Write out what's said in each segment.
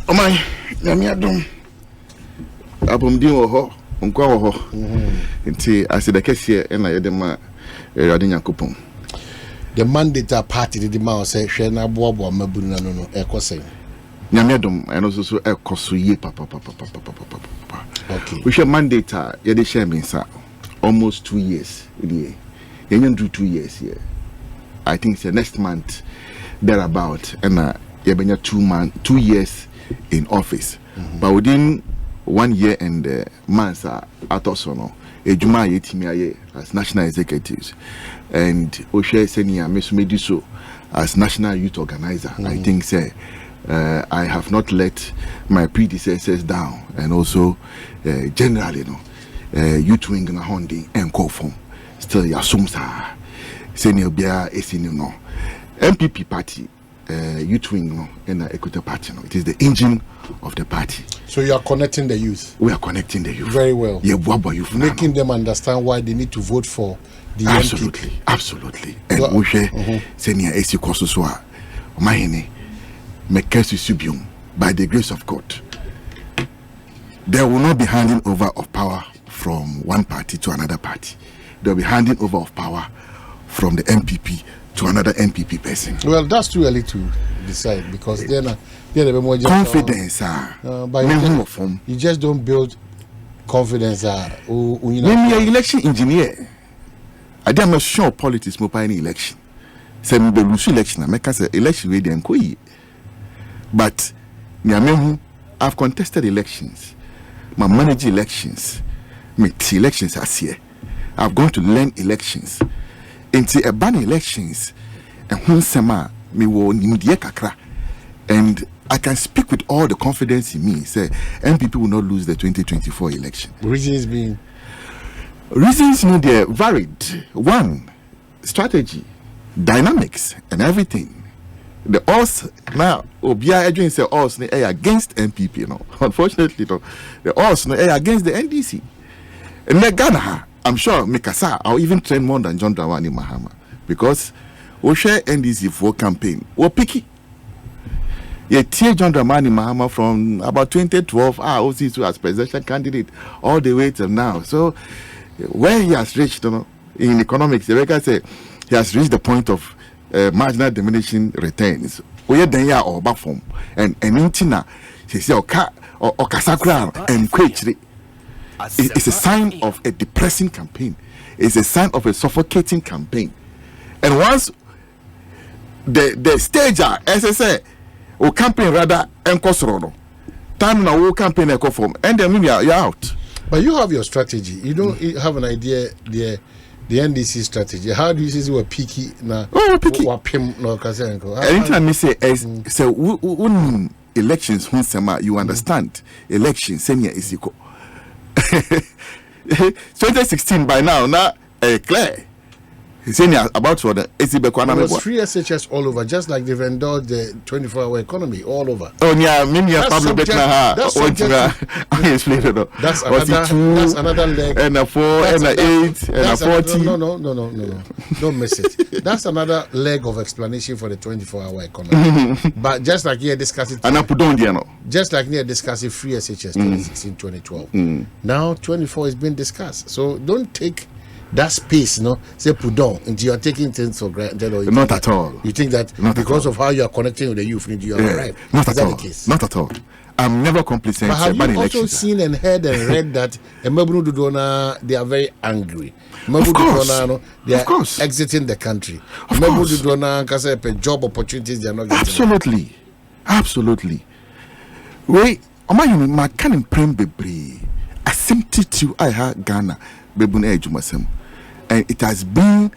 Oh my, Yamiadum. Abum Dio ho, Unquaho. Until I said the case here and I had them Radina coupon. The mandate party the demand say Shena Bobo Mabuna no EKOSIISEN. Yamiadum and also EKOSIISEN papa. Okay. We shall mandate Yadi Shamin almost 2 years. You do 2 years here. I think it's the next month thereabout and you been 2 years in office. But within 1 year and months at also no Ejuma yetimi as national executives and Oshe Senior Miss Mediso as national youth organizer. I think say I have not let my predecessors down and also generally youth wing na hondi and call from still yasumsa senior bia esinu no MPP party youth wing no and Equity party no. It is the engine of the party. So you are connecting the youth. We are connecting the youth very well. Yeah, youth making them understand why they need to vote for the absolutely MPP. Absolutely. And we share senior AC Kososwa Mahene Mekesi Subium by the grace of God. There will not be handing over of power from one party to another party. There will be handing over of power from the MPP to another MPP person. Well, that's too early to decide because they're more confidence. But you just don't build confidence. When you're an election engineer, I am sure politics more any election. Say me lose election, I make us election ready and go. But I've contested elections, my manage elections, me elections as here. I've gone to learn elections. Into a ban elections and Hunsema me wo nimdie kakra and I can speak with all the confidence in me say MPP will not lose the 2024 election. Reasons being they're varied. One, strategy, dynamics and everything. The odds now Obia Edwin say odds against MPP, you know. Unfortunately the odds against the NDC. And the Ghana I'm sure Mikasa I'll even train more than John Dramani Mahama because we share NDC for campaign. We're picky. Yeah, John Dramani Mahama from about 2012 also as presidential candidate all the way till now. So where he has reached, in economics, the record say he has reached the point of marginal diminishing returns. We are then or back from and intina she say or kasakra and quechri. It's a sign of a depressing campaign. It's a sign of a suffocating campaign. And once the stager, as I say, or campaign rather enkosrono, time now campaign echo form, and then you're out. But you have your strategy. You don't have an idea the NDC strategy. How do you see what picky now? Oh, picky. Anytime I say so, elections, you understand elections, senior is equal. 2016 by now clear. Senior about for the it was free SHS all over, just like they've endorsed the 24-hour economy all over. Oh yeah, maybe that's another leg. And a 4 and a 8 and a 40. No. Don't miss it. That's another leg of explanation for the 24-hour economy. But just like here discussing just like here discussing free SHS 2016-2012. Now 24 is being discussed. So don't take that space, say Pudon, and you are taking things for granted. Not at all. You think that not because of how you are connecting with the youth, you are right. Not at all. Not at all. I'm never complacent. But have you also seen and heard and read that Mabunu Dudona, they are very angry? They are exiting the country. Mabunu Dudona, job opportunities they are not getting. Absolutely. Wait, my kind of prem bebre. I simply to I had Ghana, Bebune Jumasem. And it has been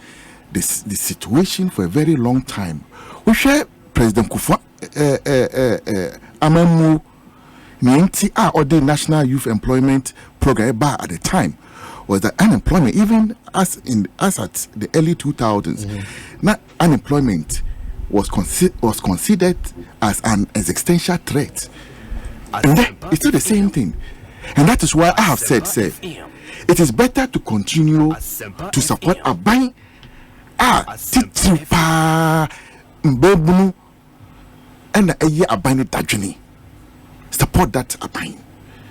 the situation for a very long time. We share President Kufa Amamu Nienti or the National Youth Employment Program at the time was that unemployment, even as at the early 2000s, not unemployment was considered as an existential threat. And it's still the same thing. And that is why I have said, it is better to continue to support a buying titipa mbebunu and a year abani dajuni. support that applying,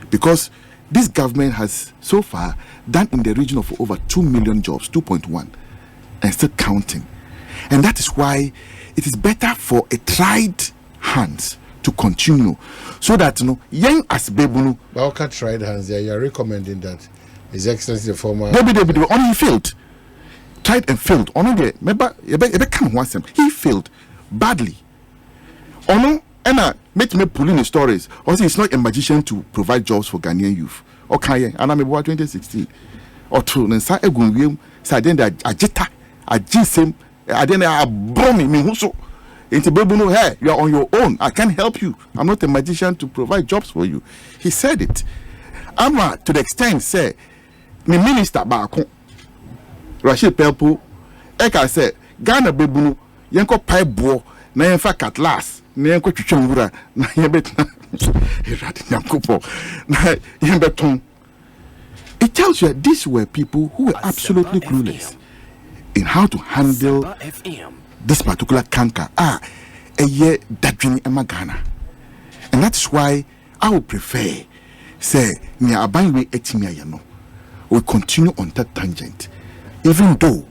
because this government has so far done in the region of over 2 million jobs, 2.1, and still counting. And that is why it is better for a tried hands to continue, so that young as Bebunu. But tried hands there, you are recommending that His Excellency the former. Only he failed, tried and failed. Only remember, he failed badly. And make me pulling the stories. Also, it's not a magician to provide jobs for Ghanaian youth. Okay, and I'm about 2016 or two. And say egunwiem, say then that agita, agisem, then I bomb me whoso. Into Bebuno, hey, you are on your own. I can't help you. I'm not a magician to provide jobs for you. He said it. Ama to the extent say, the minister Bako, Rashid Pelpo, Eka said, Ghana Bebuno, Yanko pipe bo, na yenfa cat last. It tells you that these were people who were absolutely clueless in how to handle this particular canker. A year that dream Ghana. And that's why I would prefer say near Abangwe Etimia we continue on that tangent, even though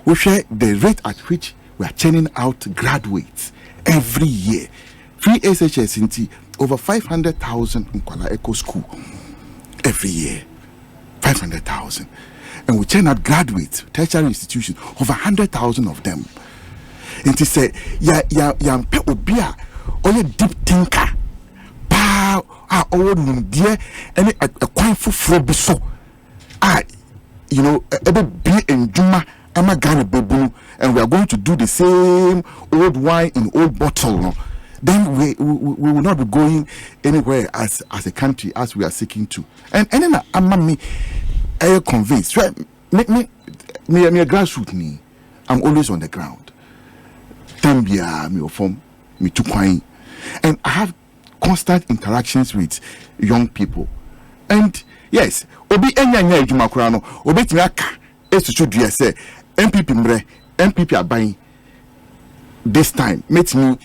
we share the rate at which we are churning out graduates every year. Free SHS into over 500,000 in Kuala Eco School every year. 500,000. And we churn out graduates, tertiary institutions, over 100,000 of them. And to say, ya pe obia, or ya deep thinker, pa, old dear, and a quite for so. Ebe be in Juma. And we are going to do the same old wine in old bottle. No? Then we will not be going anywhere as a country as we are seeking to. And then I'm convinced. Me a grassroots me. I'm always on the ground. Tambia me form me too quiet. And I have constant interactions with young people. And yes, obi enya ejuma kura no, obi timi aka esusu dua say MPP mre, MPP aban this time met me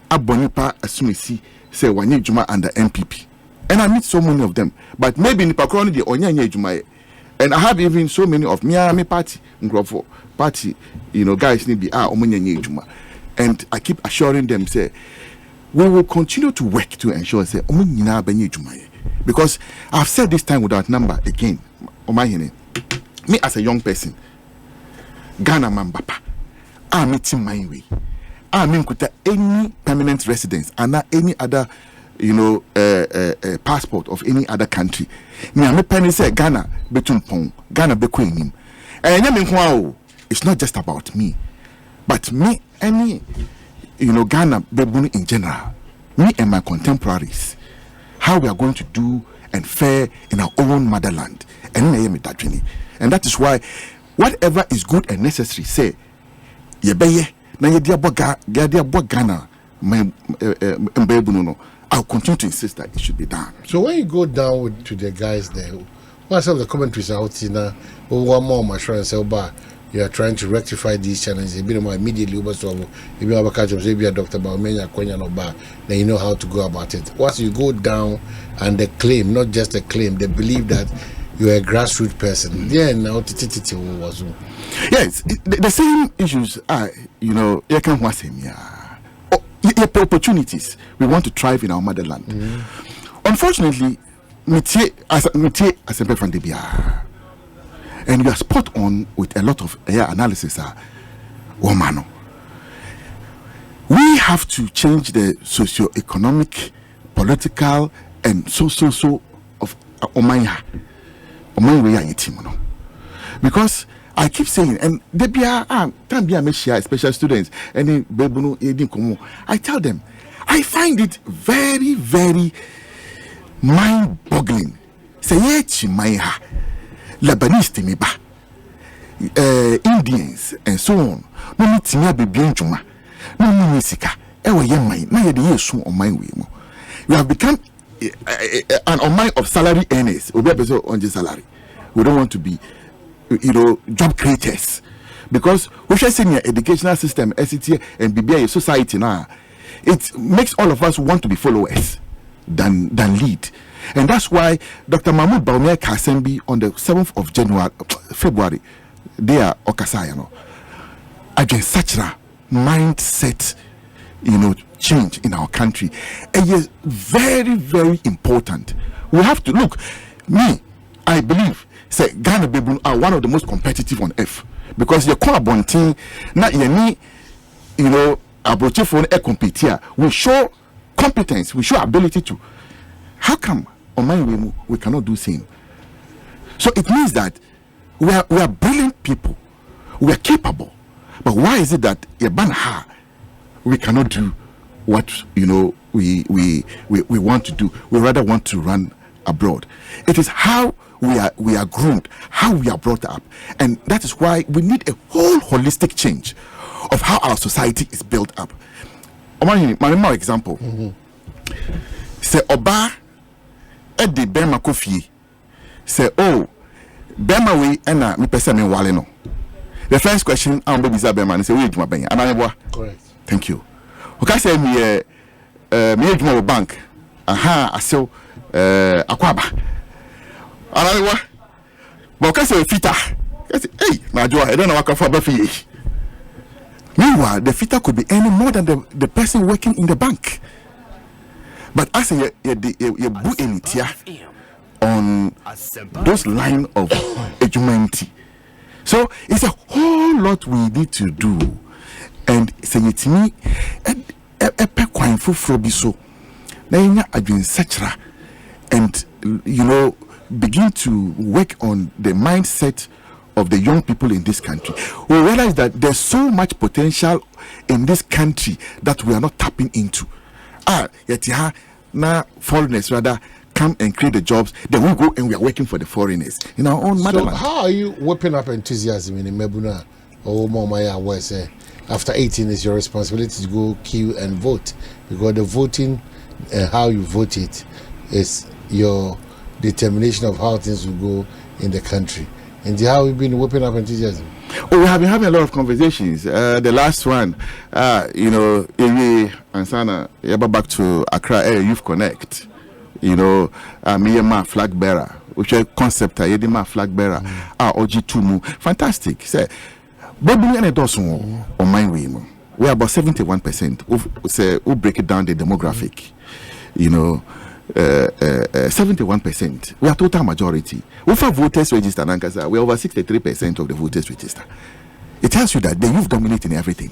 abonipa asumisi say wanye juma under MPP. And I meet so many of them. But maybe in Pakron the onyanya juma. And I have even so many of me party, Ngrofo party, guys need be omonyanya juma. And I keep assuring them say we will continue to work to ensure say omonyina banye juma. Because I've said this time without number again. Me as a young person, Ghana Mambapa, I meet in my way. I mean, could any permanent residence and not any other, passport of any other country. Me, I'm a penny say Ghana between Pong, Ghana between him. And it's not just about me, but me, any, Ghana Bebuni in general, me and my contemporaries, how we are going to do and fare in our own motherland. And that is why whatever is good and necessary, say, I'll continue to insist that it should be done. So when you go down to the guys there, what some of the commentaries out in one more assurance you are trying to rectify these challenges. Immediately if you have a catch up, maybe a doctor about then you know how to go about it. Once you go down and they claim, not just a claim, they believe that you're a grassroots person. Yeah, now was yes, the same issues are, opportunities. We want to thrive in our motherland. Unfortunately, and you are spot on with a lot of analysis. We have to change the socio-economic, political, and so of Omanya. Because I keep saying, and they be special students, and I tell them, I find it very, very mind-boggling. Say, Lebanese timiba, Indians, and so on. No mitimia be bienjuma, no minisika, ewe yemai, na yedi yesu on my way. We have become an online of salary earners. We be on the salary. We don't want to be, job creators, because we should say in your educational system, SCT and BBI society now, it makes all of us want to be followers. than lead. And that's why Dr. Mahmoud Bawumia Kasembi on the 7th of February, they are Okasayano against such a mindset, change in our country. And it's very, very important. We have to look. I believe, say Ghana people are one of the most competitive on earth because you're quite bonting, not approach for a competitor. We show competence, we show ability to. How come on my way we cannot do same? So it means that we are brilliant people, we are capable, but why is it that we cannot do what we want to do? We rather want to run abroad. It is how we are groomed, how we are brought up, and that is why we need a whole holistic change of how our society is built up. My example. Say Oba Edi Bema Kofi. Say Bema we ena mi pese me wale no. The first question I'm baby za Bema say we eduma benya. Ananeboa. Correct. Thank you. Okay, say me eduma bank. Aso akwaba. Ananeboa. But okay say fita. Hey, na jo I don't know what ka for ba fi. Meanwhile, the fitter could be earning more than the person working in the bank. But as you on those line of education. So it's a whole lot we need to do. And say it me a pequine for so now etc. And begin to work on the mindset of the young people in this country. We realize that there's so much potential in this country that we are not tapping into. Now foreigners rather come and create the jobs, then we go and we are working for the foreigners in our own motherland. So how are you whipping up enthusiasm in Mebuna or Momaya where say after 18 is your responsibility to go queue and vote, because the voting and how you vote it is your determination of how things will go in the country. And how we've been whipping up enthusiasm? We have been having a lot of conversations. The last one, Ewe and Sana, back to Accra Youth Connect. Me and my flag bearer, which is concept, my flag bearer, OG2 fantastic. Say, baby, and on my way, we are about 71%. We break it down the demographic, 71%. We are total majority. We have voters registered, we are over 63% of the voters registered. It tells you that the youth dominate in everything.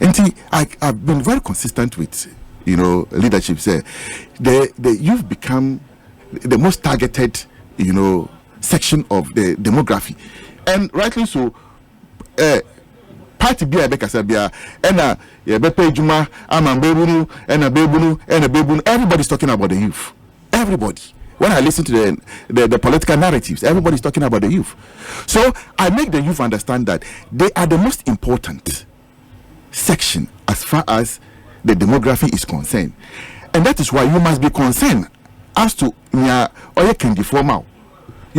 And see, I've been very consistent with leadership. Say the youth become the most targeted section of the demography, and rightly so. Party be a bekasabia ena ye bepe juma amambebunu ena bebunu. Everybody's talking about the youth. Everybody. When I listen to the political narratives, everybody's talking about the youth. So I make the youth understand that they are the most important section as far as the demography is concerned, and that is why you must be concerned as to you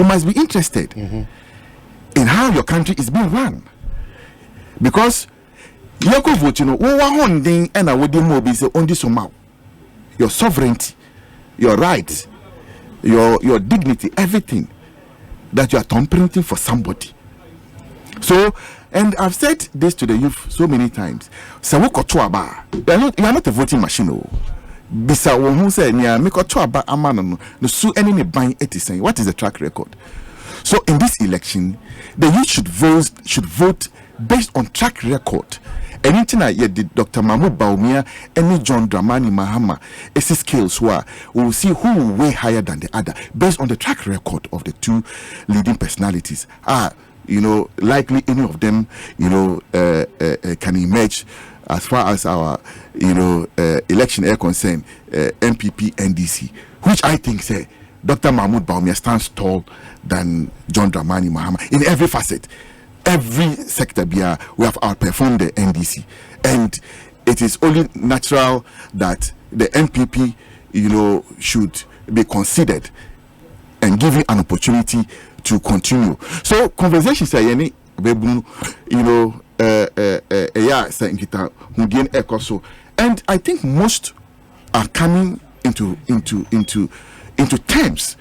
must be interested in how your country is being run. Because your vote, your sovereignty, your rights, your dignity, everything that you are tampering for somebody. So, and I've said this to the youth so many times. You are not a voting machine. What is the track record? So in this election, the youth should vote based on track record. Anything I did Dr. Mahmoud Bawumia, any John Dramani Mahama, it's skills we will see who will way higher than the other based on the track record of the two leading personalities. Likely any of them, can emerge as far as our, election are concerned, NPP, NDC, which I think say Dr. Mahmoud Bawumia stands tall than John Dramani Mahama in every facet. Every sector we have outperformed the NDC, and it is only natural that the NPP, should be considered and given an opportunity to continue. So conversations are and I think most are coming terms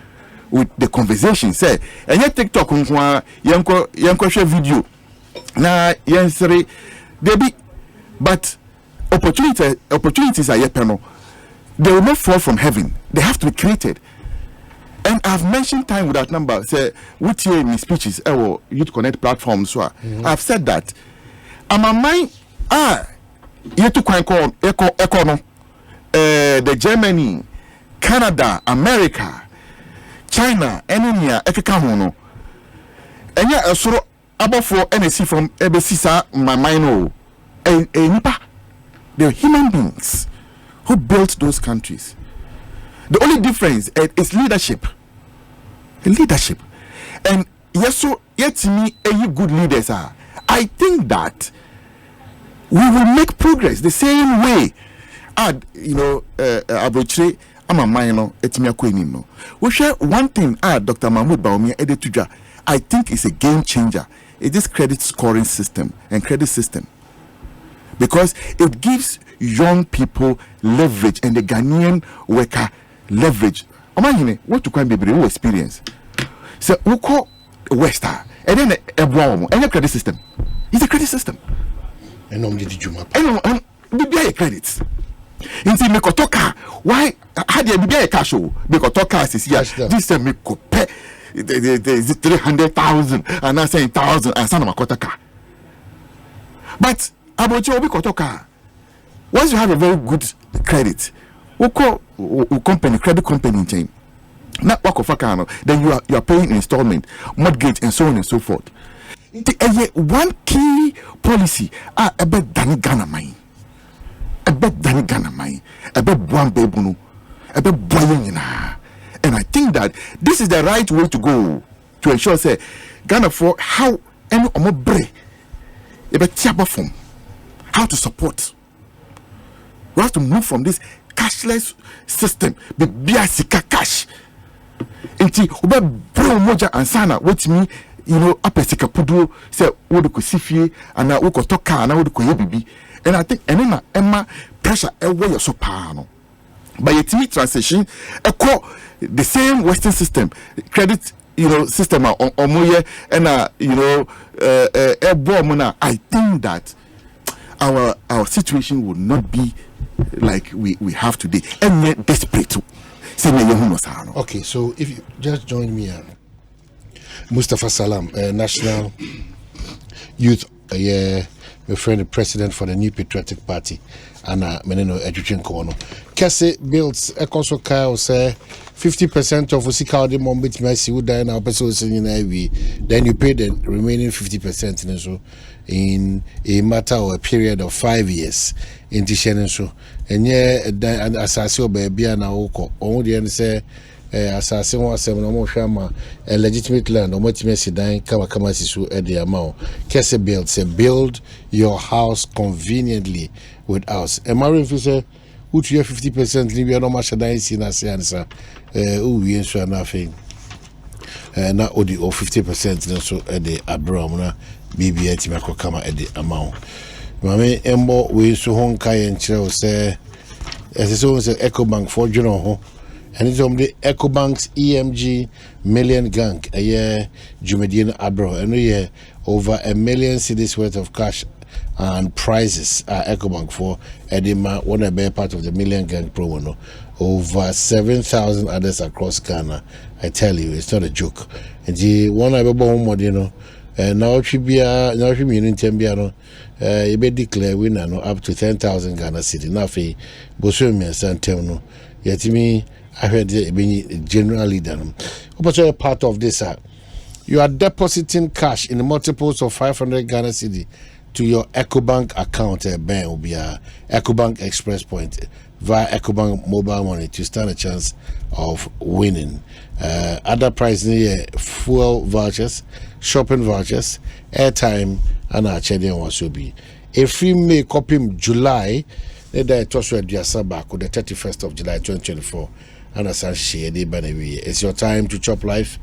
with the conversation. Say, and yet TikTok yanko share video. Na yensere debi, but opportunities are yet panel. They will not fall from heaven. They have to be created. And I've mentioned time without number. Say, with you in my speeches, Youth Connect platforms. So I've said that. I'm a mind. You to call Econo, the Germany, Canada, America, China, Enya, Ekekahono. And yet, so about for NSC from EBC, my mind. They're human beings who built those countries. The only difference is leadership. Leadership. And yes, so yet to me, you good leaders are. I think that we will make progress the same way. Abrochre, I'm a minor, it's me a queen. We share one thing, Dr. Mahmoud Baumia Edetuja, I think it's a game changer. It is credit scoring system and credit system. Because it gives young people leverage and the Ghanaian worker leverage. Imagine what to can be who experience. So we call Wester and then a bomb and a credit system. It's a credit system. And no did you map. And be credits. In see me kotoka. Why had you be a cash show? Because toka is here. This time me ko pay the 300,000 and I say 1,000 and son of kotoka. But about your kotoka. Once you have a very good credit, we call credit company chain. Not work of account, then you are paying installment, mortgage, and so on and so forth. One key policy a bit than Ghana mine. A bit than Ghana mine. A bit one baby, a bit boiling. And I think that this is the right way to go to ensure say Ghana for how any omobre a bit form how to support. We have to move from this cashless system, the biasika cash. Inti ube bro moja ansana with me, apesika pudu say would ko sifie and na wo toka na would ko yebibi. And I think Emma pressure away so no. By a TV transition, the same Western system, credit system or moye and I think that our situation would not be like we have today, and yet desperate to say okay, so if you just join me, Mustafa Salam, National Youth, my friend, the president for the New Patriotic Party, and Meneno Education Kono. Kese builds a console car say 50% of Usika the moment Messi would die now, then you pay the remaining 50% in a matter of a period of 5 years in Tishan so and assassin baby and only and say assassin was a legitimate land or much messy dying kama sisu at the amount. Kese build say build your house conveniently with us. And Mario if you say who to 50% leave your no much dying in a answer we ensure nothing not only 50% so at the Abraham BBA Timako Kama at the amount. Mame Embo we so hon kai and chill say as so say Ecobank for Juno and it's on the Ecobank's EMG million gang a year Jumedian Abro and we year over $1 million cedis worth of cash and prizes Ecobank for Edema one a bear part of the million gang promo over 7,000 others across Ghana. I tell you, it's not a joke. And the one I remember now should be in Tembiano. You be declare winner up to 10,000 Ghana city. Nothing. Bosumi and Santemno. Yet me, I heard being generally done. But a part of this, you are depositing cash in multiples of 500 Ghana city to your Ecobank account. Ben will be a Ecobank Express Point via Ecobank mobile money to stand a chance of winning. Other prize near fuel vouchers, shopping vouchers, airtime, and our cheddar was to be. A free May copy July, the Tosha Diasaba, the 31st of July 2024. And as I share the banner, it's your time to chop life.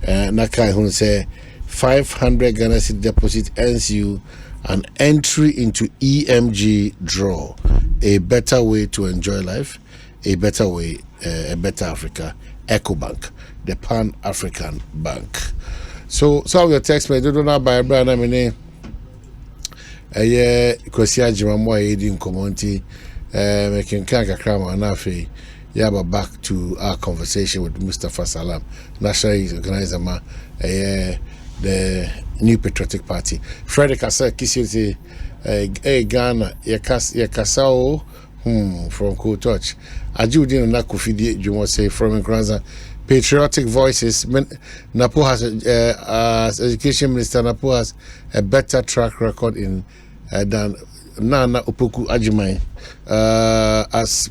Nakai Hun say 500 Ghana City deposit earns you an entry into EMG draw, a better way to enjoy life, a better way, a better Africa. Ecobank, the Pan-African Bank. So some of your text me don't know by Brian. I mean, Kosia Jimamo in community, making Kanka and Afi. Yaba back to our conversation with Mustafa Salam, national organizer, the New Patriotic Party. Frederick Asa Kisiti, Ghana, Yakasao, from Cool Touch. Ajudin Nakufidi, you must say, from Nkranza. Patriotic Voices. Napo has, as Education Minister, Napo has a better track record in than Nana Opoku Ajimai as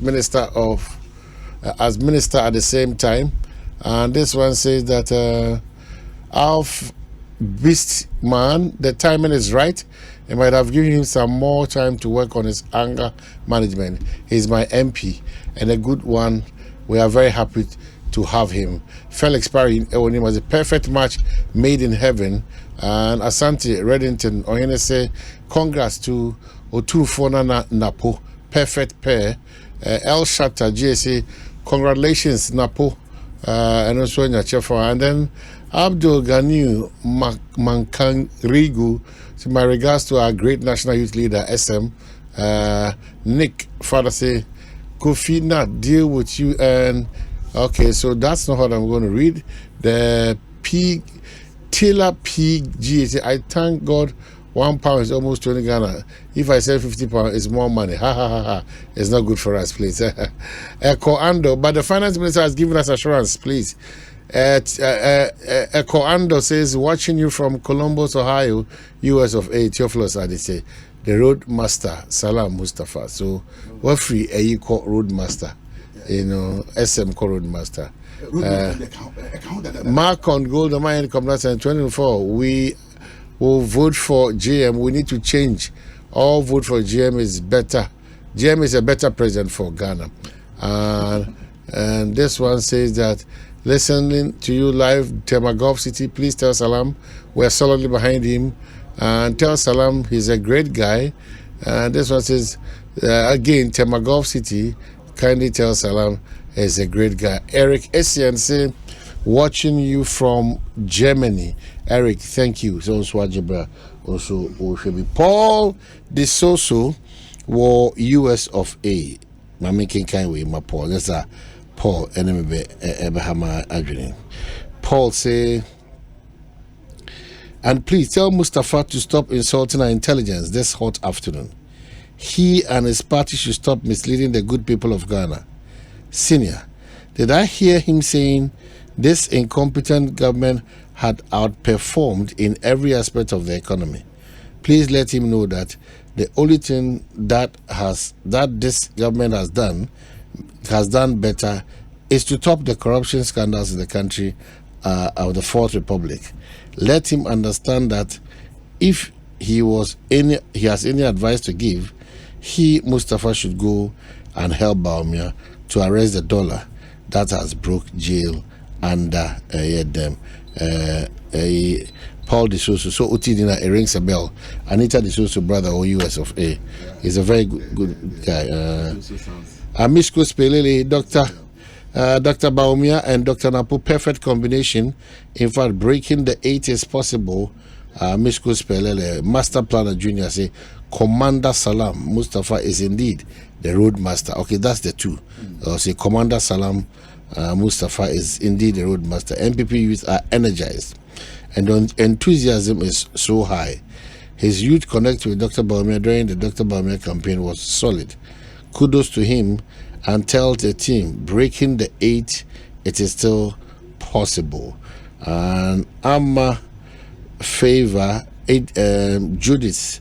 Minister at the same time. And this one says that Alf Beast Man, the timing is right. It might have given him some more time to work on his anger management. He's my MP and a good one. We are very happy to have him. Felix Parry Ewonim was a perfect match made in heaven. And Asante Reddington Oyene say congrats to Otufona Napo, perfect pair. El Shatta GSA, congratulations Napo, and also Nyachefa. And then Abdul Ganiu Mankangrigu, so my regards to our great national youth leader SM. Nick Father say Kofi not deal with you. And okay, so that's not what I'm going to read. The Tila PG, I thank God £1 is almost 20 Ghana. If I say £50, it's more money. Ha ha ha ha. It's not good for us, please. Echo Ando, but the finance minister has given us assurance, please. Echo Ando says, watching you from Columbus, Ohio, US of A, Theophilus Adise, the road master, Salam Mustafa. So, we're free, you call road master. You know, SM call road master. Mark on Gold Mine Commerce and 24. We will vote for GM. We need to change. All vote for GM is better. GM is a better president for Ghana. And this one says that listening to you live, Temagov City, please tell Salam we're solidly behind him. And tell Salam he's a great guy. And this one says, again, Temagov City, kindly tell Salam is a great guy. Eric Essien say, watching you from Germany. Eric, thank you. So Swajibra also be Paul De Soso war US of A. My making kind way, my Paul. That's a Paul enemy Ebahama Adrian. Paul say, and please tell Mustafa to stop insulting our intelligence this hot afternoon. He and his party should stop misleading the good people of Ghana. Senior, did I hear him saying this incompetent government had outperformed in every aspect of the economy? Please let him know that the only thing that this government has done better is to top the corruption scandals in the country of the Fourth Republic. Let him understand that if he has any advice to give, he, Mustafa, should go and help Baumia to arrest the dollar that has broke jail under them. Paul De Soso. So Utidina, it rings a bell. Anita De Soso, brother or US of A. He's a very good guy. Amisko Spelele, Dr. Baumia and Dr. Napo, perfect combination. In fact, breaking the 8 is possible. Mishko Spelele, Master Planner Junior say, Commander Salam Mustafa is indeed the road master. Okay, that's the two. Say Commander Salam Mustafa is indeed the road master. NPP youth are energized and enthusiasm is so high. His youth connect with Dr. Baumia during the Dr. Baumia campaign was solid. Kudos to him, and tell the team breaking the 8, it is still possible. And Amma favor Judith.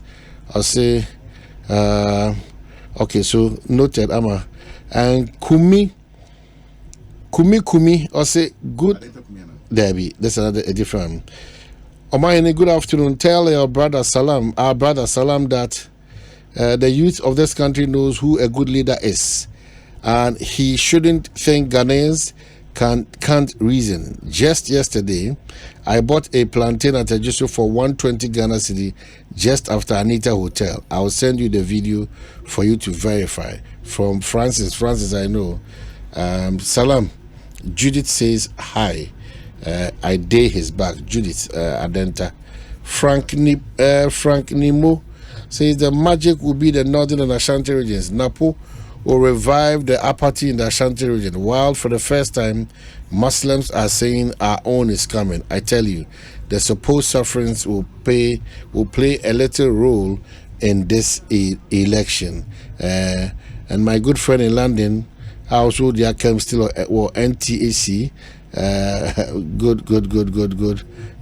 I'll say okay, so noted Amma. And Kumi I'll say good Debbie. That's a different Omayene, good afternoon. Tell our brother Salam that the youth of this country knows who a good leader is, and he shouldn't think Ghanaians can't reason. Just yesterday, I bought a plantain at Ejisu for 120 Ghana cedi just after Anita Hotel. I will send you the video for you to verify. from Francis. Francis, I know. Salam. Judith says hi. I dare his back. Judith Adenta. Frank Nimo says the magic will be the northern and Ashanti regions. Napo will revive the apathy in the Ashanti region, while for the first time Muslims are saying our own is coming. I tell you, the supposed sufferings will play a little role in this election. And my good friend in London, also there came still NTAC.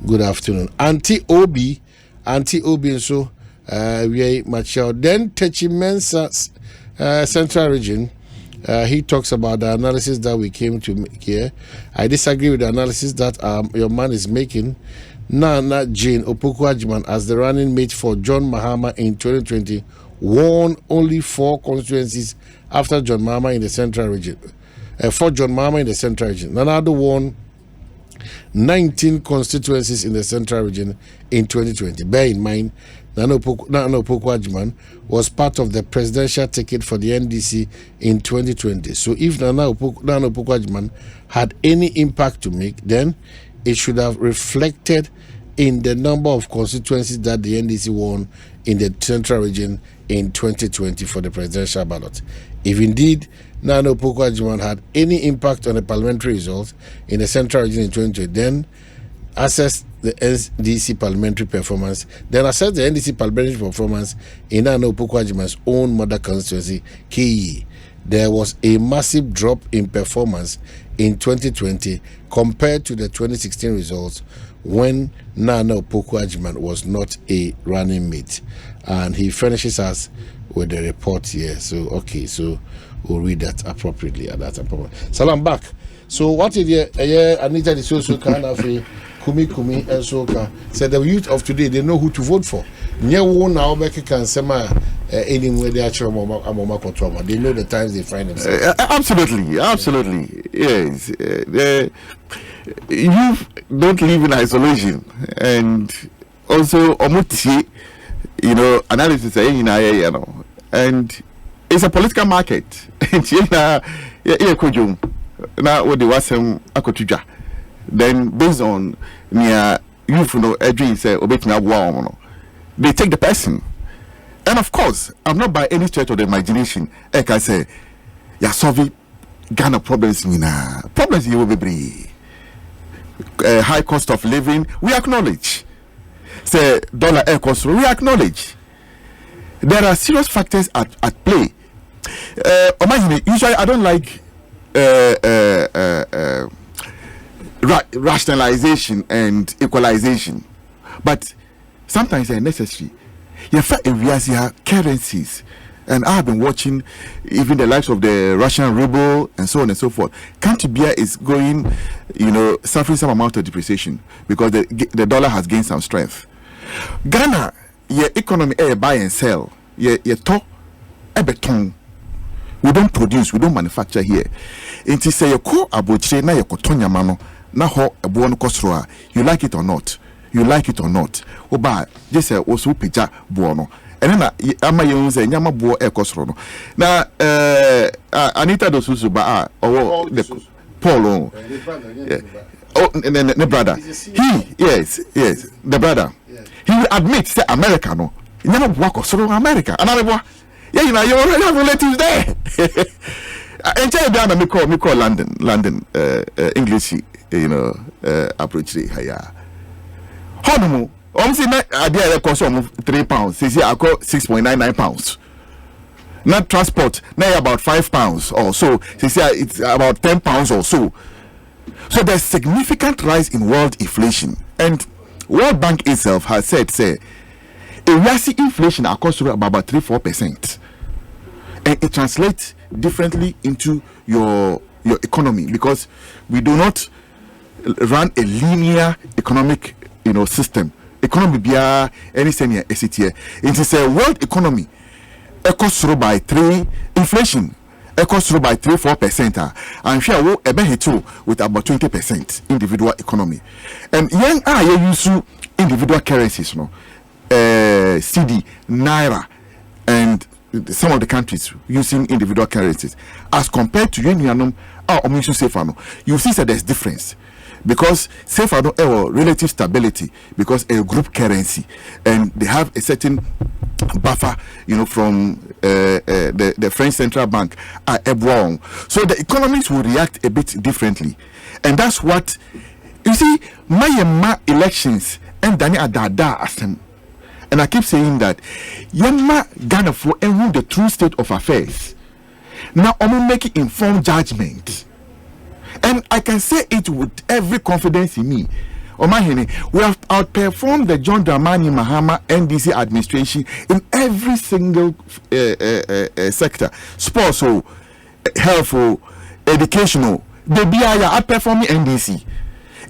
Good afternoon. Auntie Obi, and so we mature. Then Techimensa Central Region. He talks about the analysis that we came to make here. I disagree with the analysis that your man is making. Nana Jane Opoku-Agyeman, as the running mate for John Mahama in 2020, won only 4 constituencies after John Mahama in the Central Region. For John Mahama in the Central Region. Nanado won 19 constituencies in the Central Region in 2020. Bear in mind, Nana Opoku-Agyeman was part of the presidential ticket for the NDC in 2020. So if Nana Opoku-Agyeman had any impact to make, then it should have reflected in the number of constituencies that the NDC won in the Central Region in 2020 for the presidential ballot. If indeed Nana Opoku-Agyeman had any impact on the parliamentary results in the Central Region in 2020, then assess the NDC parliamentary performance, in Nana Opoku-Agyeman's own mother constituency, KE. There was a massive drop in performance in 2020 compared to the 2016 results when Nana Opoku-Agyeman was not a running mate. And he finishes us with the report here. So, okay, so we'll read that appropriately at that point. Salam back. So, what is Anita the social kind of a Kumi and Soka said the youth of today, they know who to vote for. Now, can anywhere they actually they know the times they find themselves. Absolutely. Yes. You don't live in isolation, and also analysis and it's a political market. Now what they was then based on they take the person. And of course, I'm not by any stretch of the imagination. Like I say, you're solving Ghana problems. Problems you will be high cost of living. We acknowledge. Say dollar air cost. We acknowledge. There are serious factors at play. Usually, I don't like rationalization and equalization, but sometimes they're necessary. You have currencies, and I've been watching even the likes of the Russian ruble and so on and so forth. Kantibia is going, suffering some amount of depreciation because the dollar has gained some strength. Ghana, your economy, buy and sell, your talk, beton. We don't produce, we don't manufacture here. It is a ko abotre na yokotonya mano na ho ebo no kosroa. You like it or not? You like it or not? Oba just say osu pija bo no. And then ama yun say nyama bo e kosro no. Na Anita dosusu ba or the Paul the brother. Yes, the brother. He will admit say America no. Nyama bo kosro America. Another yeah, you already have relatives there. And tell you, me call London, English, approach here. How say I cost £3. Say I got £6.99. Not transport, now about £5 or so. Say it's about £10 or so. So there's significant rise in world inflation, and World Bank itself has said, inflation across about 3-4%, and it translates differently into your economy because we do not run a linear economic system. Economy bia any senior SCTA. It is a world economy. Economy through by 3 inflation. Economy through by 3-4%. And share will ebe with about 20% individual economy. And young you use individual currencies, CD, Naira, and some of the countries using individual currencies as compared to union safer, you see that there's difference. Because safer relative stability, because a group currency, and they have a certain buffer, from the French central bank so the economies will react a bit differently, and that's what you see. My elections and Dani Adada asem, and I keep saying that Yama Ghana for and the true state of affairs. Now I'm making informed judgment. And I can say it with every confidence in me. Omahene, we have outperformed the John Dramani Mahama NDC administration in every single sector. Sports, health, educational. The BIA outperforming NDC.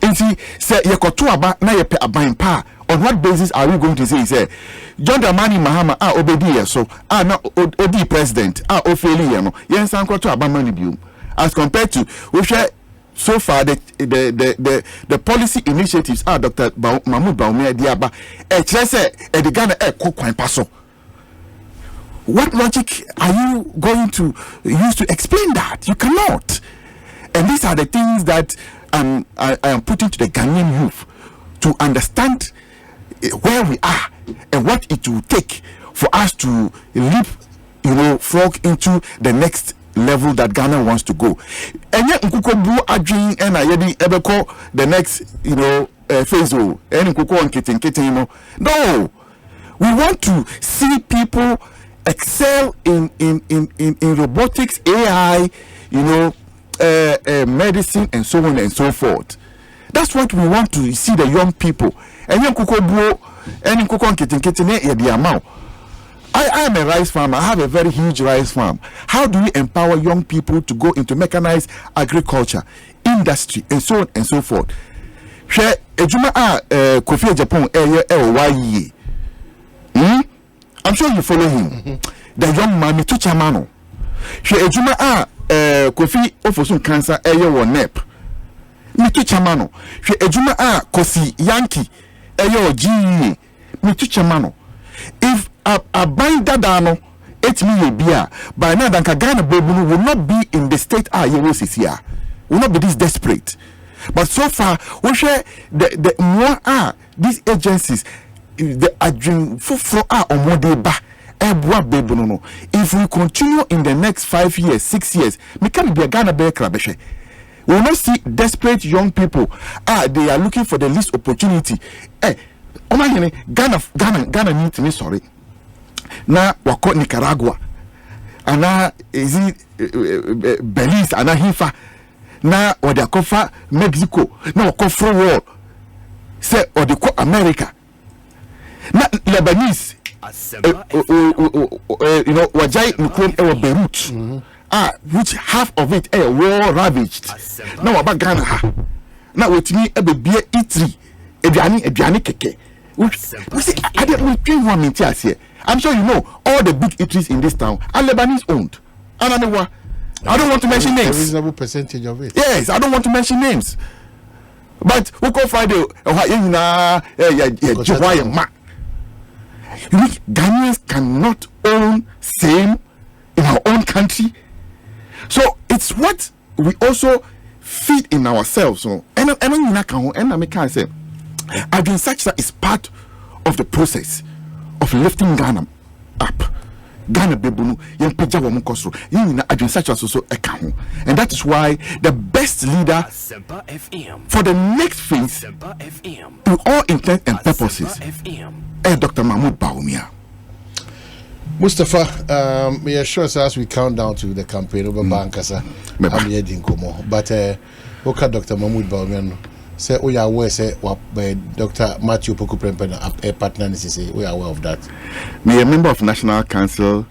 And see, say na yepe abain pa. On what basis are we going to say John Dramani Mahama obedi so na odi president ofeli no yen san kwato abamani bium, as compared to we share so far the policy initiatives Dr. Mahmoud Bawumia Diaba the Ghana kwan paso. What logic are you going to use to explain that? You cannot. And these are the things that I am putting to the Ghanaian youth to understand where we are and what it will take for us to leap, frog into the next level that Ghana wants to go. And yet nkuko bu adwin and ayedi ebeko the next phase and nkuko on kitten. No, we want to see people excel in robotics, AI, medicine, and so on and so forth. That's what we want to see, the young people. And nkuko bu and nkuko on kitten the amount. I am a rice farmer. I have a very huge rice farm. How do we empower young people to go into mechanized agriculture, industry, and so on and so forth? Share ejuma Kofi Japan why? I'm sure you follow him. The young man to chamano. Share ejuma Kofi Ofosun cancer one nep. Me to chamano. Share ejuma Kosi Yankee GE. Me to chamano. If a bind dadano 8 million beer by now than Ghana Bobulu will not be in the state you will see here, will not be this desperate. But so far we share the more these agencies the adrenaline for on more day ba no. If we continue in the next 5 years 6 years we can be a Ghana bear krabeshe. We will not see desperate young people they are looking for the least opportunity. Ghana need to be sorry. Na wako Nicaragua, ana is Belize, ana Hifa, na wadakofa Mexico, na wako free world. Say odiko America. Na Lebanese, wajai nukrom ewa Beirut, which half of it war ravaged. Na waba Ghana ha. Na wetimi ebe biye itri, ebiani keke. We see, I don't know one minute here. I'm sure you know all the big eateries in this town are Lebanese owned. And I don't want to mention names. A reasonable percentage of it. Yes, I don't want to mention names. But we go Friday. Ghanaians cannot own same in our own country. So it's what we also feed in ourselves. And I can say, again, such that is part of the process of lifting Ghana up. Ghana bebunu yen peja wo mkosro yin na adwen such as so eka. And that is why the best leader for the next phase to all intent and purposes Dr. Mahmoud Bawumia. Mustafa, we are sure as we count down to the campaign over Bankasa, I'm here in Komo. But okay, Dr. Mahmoud Bawumia say we are aware say Dr. Matthew Poku Prempeh a partner say we are aware of that. Me a member of National Council,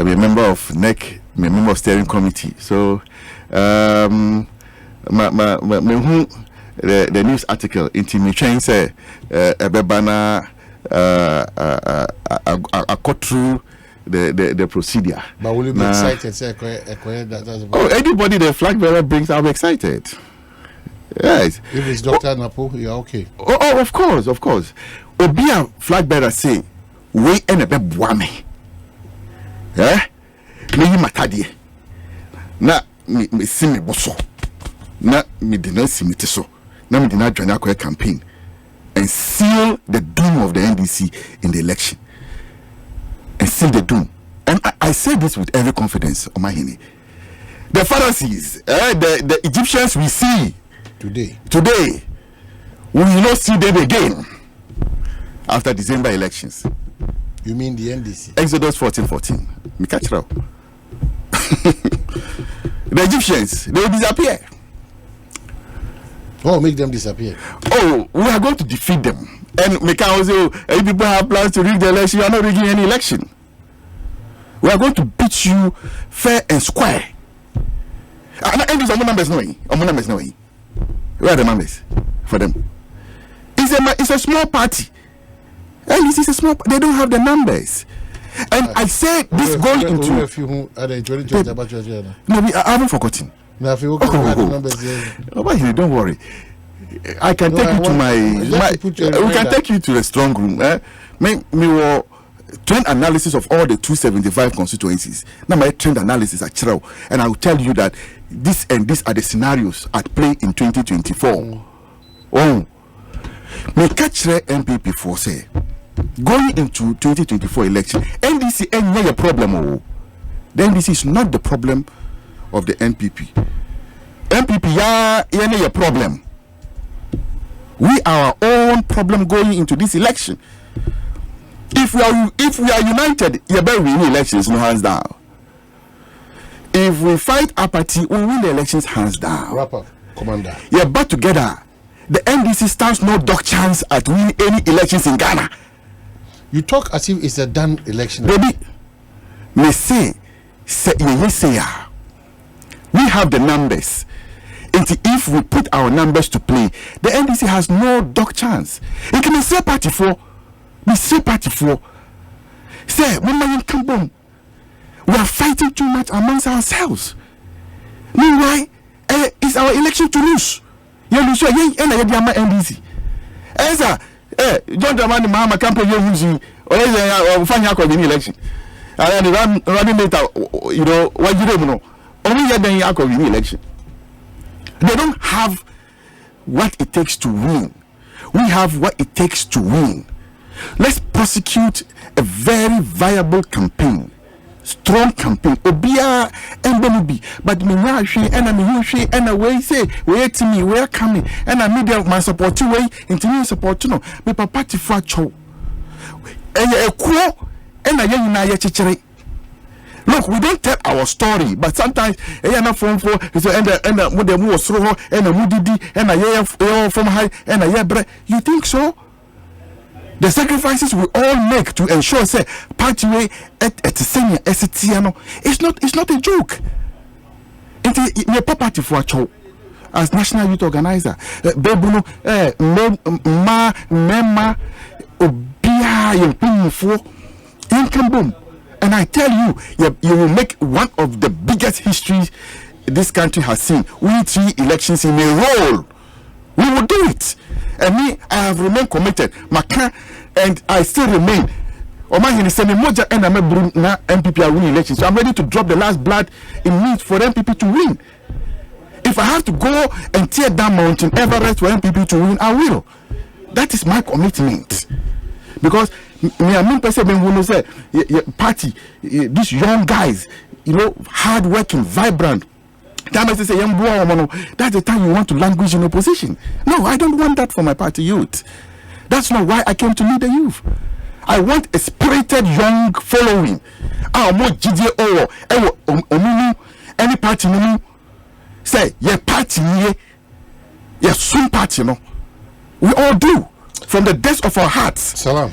me a member of NEC, me a member of steering committee. So the news article in me train say Ebebana I got through the procedure. But will you be excited? Say, anybody the flag bearer brings, I'll be excited. Yes. If it's Dr. Napo, you're okay. Oh, of course. Obia flag bearer say, we and a bebwame. Me matadie. Na me see me boso. Na me did not see me so. Na me did not join a campaign and seal the doom of the NDC in the election. And seal the doom. And I say this with every confidence, Omahini. The Pharisees, the Egyptians we see today, we will not see them again after December elections. You mean the NDC? Exodus 14:14. Me catch it out. The Egyptians, they will disappear. Oh, make them disappear. Oh, we are going to defeat them. And me can also, if people have plans to rig the election, you are not rigging any election. We are going to beat you fair and square. And these are numbers knowing. Where are the numbers for them? It's a small party. And this is a small. They don't have the numbers. And I said this going into. No, I haven't forgotten. Don't worry. I can take you to we can take you to the strong room. Me will trend analysis of all the 275 constituencies. Now my trend analysis at Chirao, and I will tell you that this and these are the scenarios at play in 2024. Oh, me catch the MPP for say going into 2024 election. NDC ain't a problem. Oh, the NDC is not the problem of the NPP. NPP ain't a problem. We are our own problem going into this election. If we are united, you better win elections, no hands down. If we fight apathy, we win the elections hands down. Wrap up, Commander. Yeah, but together, the NDC stands no dog chance at winning any elections in Ghana. You talk as if it's a done election. Baby, me say, we have the numbers. And if we put our numbers to play, the NDC has no dog chance. It can be say party for. Say, we are fighting too much amongst ourselves. Meanwhile, it's our election to lose. You lose, NDC. John Dramani Mahama campaign you're using, or find out in the election. And running later, you know, what you don't know. Only then in the election. They don't have what it takes to win. We have what it takes to win. Let's prosecute a very viable campaign, strong campaign. Obia and Benubi, but me na she and me she and away say wait to me, we are coming, and I media my support way into me support no me papa ti fa cho. E kuo and I na ye chichere. Look, we don't tell our story, but sometimes na from for so and mo dem wo soro ho and mudidi and I from high and I bre. You think so? The sacrifices we all make to ensure say party way at senior STN it's not a joke. It's a property for a show as national youth organizer. Bebuno mema obia yempumfo income boom. And I tell you, you will make one of the biggest histories this country has seen. We 3 elections in a row. We will do it. And me, I have remained committed. And I still remain. Omahini send moja and I'm na MPP are winning elections. So I'm ready to drop the last blood in me for MPP to win. If I have to go and tear down Mountain Everest for MPP to win, I will. That is my commitment. Because me and me person when say party, these young guys, you know, hard-working, vibrant. That's the time you want to languish in opposition. No, I don't want that for my party youth. That's not why I came to lead the youth. I want a spirited young following. Any party say your party your soon party no. We all do from the depths of our hearts. Salam.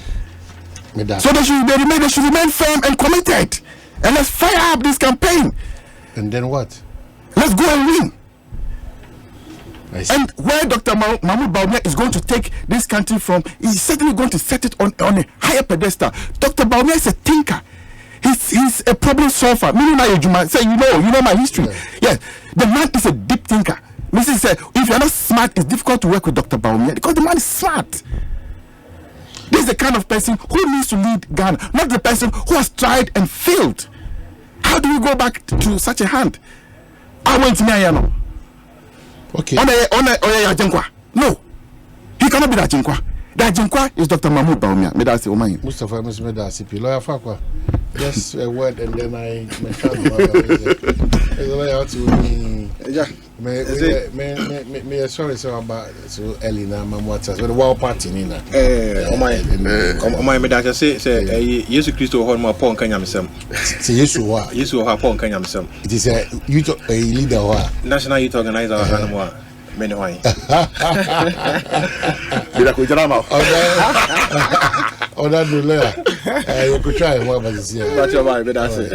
So they should remain firm and committed. And let's fire up this campaign. And then what? Let's go and win. And where Dr. Mahmoud Bawumia is going to take this country from, he's certainly going to set it on a higher pedestal. Dr. Bawumia is a thinker. He's a problem solver. Say, you know my history. Yeah. The man is a deep thinker. Mrs. said, if you're not smart, it's difficult to work with Dr. Bawumia because the man is smart. This is the kind of person who needs to lead Ghana, not the person who has tried and failed. How do we go back to such a hand? I went to me, okay. No, he cannot be that Jinkwa. That Jinkwa is Dr. Mahmoud Baumia. Mustafa Medasipi, lawyer Fakwa. Just a word and then I may sorry so about so Elena Mamwata so the wild party Nina. My medal say Jesus Christ or my pon Kanyamsam. Say Yeshua. Yeshua pon Kanyamsam. It is a leader National Youth Organizer Hanamwa. Menway. Oh, that do there. You could try what was here. But you're right, but that's it.